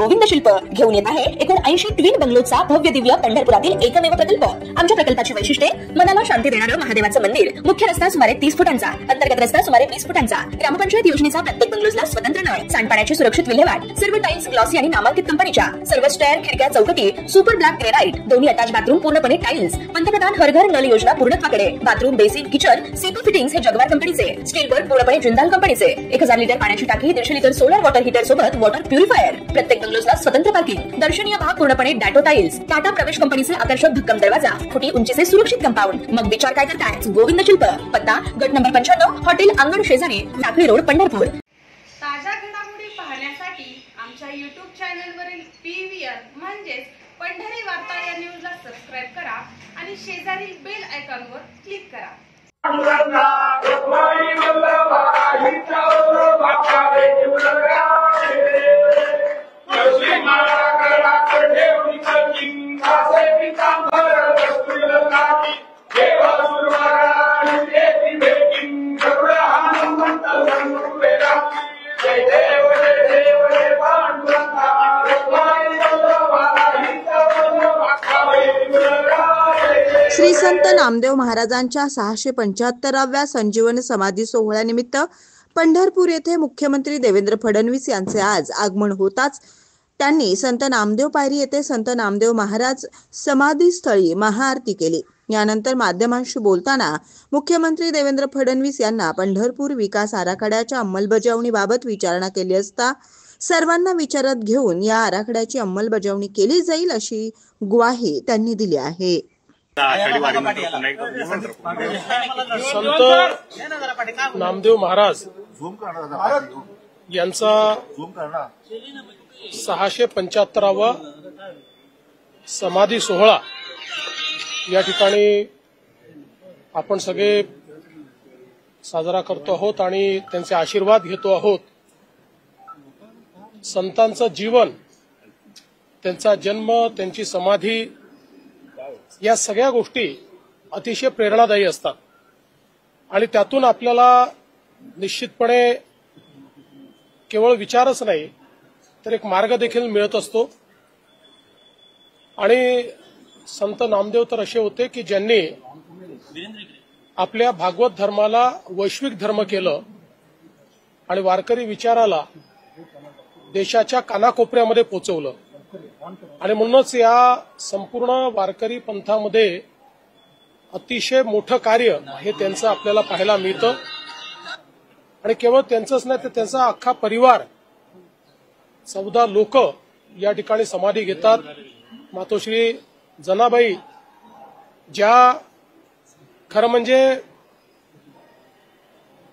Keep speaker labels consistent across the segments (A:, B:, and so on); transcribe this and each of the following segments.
A: गोविंद शिल्प घेऊन येत आहे एकूण 80 ट्विन बंगलोचा भव्य दिव्य पंढरपुरातील एकमेव प्रकल्प। आमच्या प्रकल्पाची वैशिष्ट्ये मनाला शांती देणारं महादेवाचं मंदिर, मुख्य रस्ता सुमारे 30 फुटांचा, अंतर्गत रस्ता सुमारे 20 फुटांचा, ग्रामपंचायत योजनेचा प्रत्येक बंगलोजला स्वतंत्र नळ, सांडपाण्याची सुरक्षित विल्हेवाट, सर्व टाइल्स ग्लॉसी आणि नामांकित कंपनीच्या, सर्व स्टेअर, खिडक्या, चौकटी सुपर ब्लॅक ग्रेनाइट, दोन्ही अटॅच बाथरूम पूर्णपणे टाइल्स, पंतप्रधान हर घर नळ योजना पूर्णत्वाकडे, bathroom, basin, kitchen, CP fittings हे जगवार कंपनीचे, स्टील वर्क पूर्णपणे जिंदाल कंपनीचे, 1000 लिटर पाण्याची टाकी, 150 लिटर सोलर वॉटर हीटर सोबत वॉटर प्युरिफायर, प्रत्येक बंगलोजला स्वतंत्र पार्किंग, दर्शनीय भाग पूर्णपणे डॅटो टाइल्स, टाटा प्रवेश कंपनीचे आकर्षक भक्कम दरवाजा, फुटी उंचीचे सुरक्षित कंपाऊंड। मग विचार काय करताय? गोविंद शिल्प, पत्ता गट नंबर 95, हॉटेल अंगण शेजारी, टाकळी रोड, पंढरपूर।
B: ताज्या घडामोडी पाहण्यासाठी आमच्या YouTube चॅनलवरील PVR म्हणजेच पंढरी वार्ता या न्यूजला सबस्क्राइब करा आणि शेजारील बेल आयकॉनवर क्लिक करा।
C: श्री संत नामदेव महाराजांच्या 675व्या संजीवन समाधी सोहळ्यानिमित्त पंढरपूर येथे मुख्यमंत्री देवेंद्र फडणवीस यांचे आज आगमन होताच त्यांनी संत नामदेव पायरी येथे संत नामदेव महाराज समाधी स्थळी महाआरती केली। यानंतर माध्यमांशी बोलताना मुख्यमंत्री देवेंद्र फडणवीस यांना पंढरपूर विकास आराखड्याच्या अंमलबजावणीबाबत विचारणा केली असता सर्वांना विचारात घेऊन या आराखड्याची अंमलबजावणी केली जाईल अशी ग्वाही त्यांनी दिली आहे।
D: संत नामदेव महाराज यांचा 675वा समाधी सोहळा या ठिकाणी आपण सगळे साजरा करतो आहोत आणि त्यांचे आशीर्वाद घेतो आहोत। संतांचं जीवन, त्यांचा जन्म, त्यांची समाधी या सगळ्या गोष्टी अतिशय प्रेरणादायी असतात आणि त्यातून आपल्याला निश्चितपणे केवळ विचारच नाही तर एक मार्ग देखील मिळत असतो। आणि संत नामदेव तर असे होते की ज्यांनी आपल्या भागवत धर्माला वैश्विक धर्म केलं आणि वारकरी विचाराला देशाच्या कानाकोपऱ्यामध्ये पोहोचवलं आणि म्हणूनच या संपूर्ण वारकरी पंथामध्ये अतिशय मोठं कार्य हे त्यांचं आपल्याला पाहायला मिळतं। आणि केवळ त्यांचंच नाही तर त्यांचा अख्खा परिवार 14 लोक या ठिकाणी समाधी घेतात। मातोश्री जनाबाई ज्या खरं म्हणजे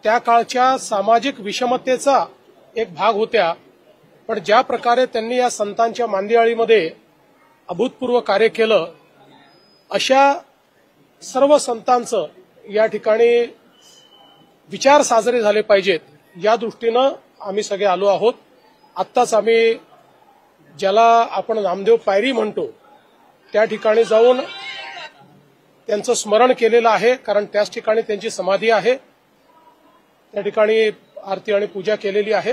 D: त्या काळच्या सामाजिक विषमतेचा एक भाग होत्या, पण ज्या प्रकारे त्यांनी या संतांच्या मांदियाळीमध्ये अभूतपूर्व कार्य केलं, अशा सर्व संतांचं या ठिकाणी विचार साजरे झाले पाहिजेत या दृष्टीनं आम्ही सगळे आलो आहोत। आत्ताच आम्ही ज्याला आपण नामदेव पायरी म्हणतो त्या ठिकाणी जाऊन त्यांचं स्मरण केलेलं आहे, कारण त्याच ठिकाणी त्यांची समाधी आहे। त्या ठिकाणी आरती आणि पूजा केलेली आहे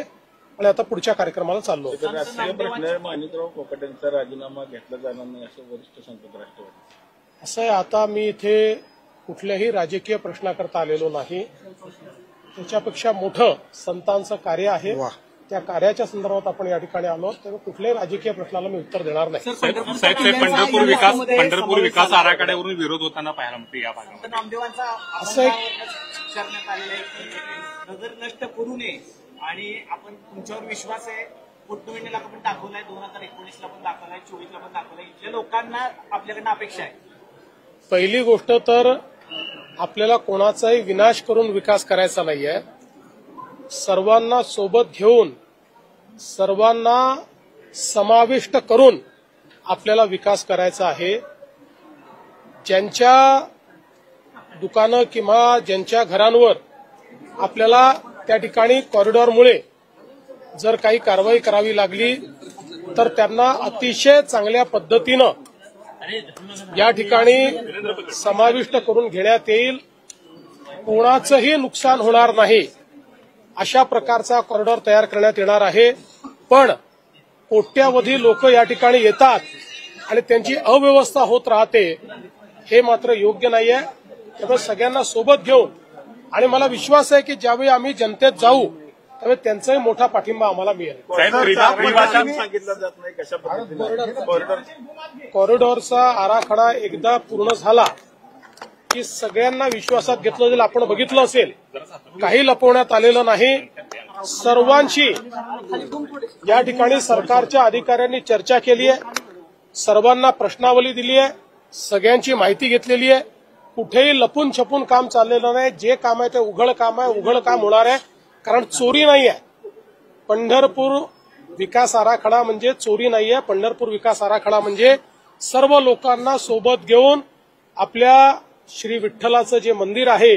D: आणि आता पुढच्या कार्यक्रमाला चाललो।
E: राष्ट्रीय प्रश्न माणिकराव कोकाटेंचा राजीनामा घेतला जाणार नाही असं वरिष्ठ सांगतात राष्ट्रवादी।
D: असं आहे, आता मी इथे कुठल्याही राजकीय प्रश्नाकरता आलेलो नाही, त्याच्यापेक्षा मोठं संतांचं कार्य आहे, त्या कार्याच्या संदर्भात आपण या ठिकाणी आलो, तेव्हा कुठल्याही राजकीय प्रश्नाला मी उत्तर देणार नाही।
F: पंढरपूर विकास आराखड्यावरून विरोध होताना पाहायला मिळते या भागामध्ये।
G: नामदेवांचा
D: असं एक
G: करण्यात आलेला आहे, नगर नष्ट करू नये आणि आपण तुमच्यावर विश्वास आहे, पोटनिवडणुकीला पण दाखवलाय, 2019ला पण दाखवलाय, 24ला पण दाखवलाय, इथल्या लोकांना आपल्याकडनं अपेक्षा आहे।
D: पहिली गोष्ट तर आपल्याला कोणाचाही विनाश करून विकास करायचा नाहीये, सर्वांना सोबत घेऊन सर्वांना समाविष्ट करून आपल्याला विकास करायचा आहे। ज्यांच्या दुकानं किंवा ज्यांच्या घरांवर आपल्याला त्या ठिकाणी कॉरिडॉरमुळे जर काही कारवाई करावी लागली तर त्यांना अतिशय चांगल्या पद्धतीनं या ठिकाणी समाविष्ट करून घेण्यात येईल, कोणाचंही नुकसान होणार नाही अशा प्रकारचा कॉरिडॉर तयार करण्यात येणार आहे। पण कोट्यावधी लोक या ठिकाणी येतात आणि त्यांची अव्यवस्था होत राहते, हे मात्र योग्य नाहीये. त्यामुळे सगळ्यांना सोबत घेऊन आणि मला विश्वास आहे की ज्यावेळी आम्ही जनतेत जाऊ त्यावेळी त्यांचाही मोठा पाठिंबा आम्हाला मिळेल.
E: सांगितलं जात नाही कशा पद्धतीने
D: कॉरिडॉरचा आराखडा एकदा पूर्ण झाला की सगळ्यांना विश्वासात घेतलं जाईल. आपण बघितलं असेल काही लपवण्यात आलेलं नाही. सर्वांशी या ठिकाणी सरकारच्या अधिकाऱ्यांनी चर्चा केली आहे, सर्वांना प्रश्नावली दिली आहे, सगळ्यांची माहिती घेतलेली आहे. कुठेही लपून छपून काम चाललेलं नाही. जे काम आहे ते उघड काम आहे, उघड काम होणार आहे, कारण चोरी नाही आहे. पंढरपूर विकास आराखडा म्हणजे चोरी नाही आहे. पंढरपूर विकास आराखडा म्हणजे सर्व लोकांना सोबत घेऊन आपल्या श्री विठ्ठलाचं जे मंदिर आहे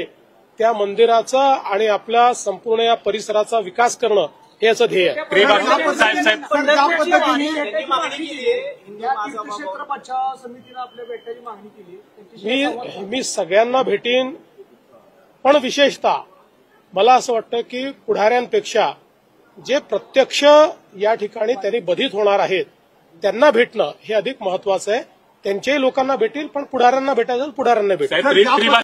D: त्या मंदिराचा आणि आपल्या संपूर्ण या परिसराचा विकास करणं हे याचं ध्येय आहे. मी सगळ्यांना भेटीन, पण विशेषतः मला असं वाटतं की पुढाऱ्यांपेक्षा जे प्रत्यक्ष या ठिकाणी त्यांनी बाधित होणार आहेत त्यांना भेटणं हे अधिक महत्वाचं आहे. त्यांच्याही लोकांना भेटेल, पण पुढाऱ्यांना भेटायचं पुढाऱ्यांना भेटेल.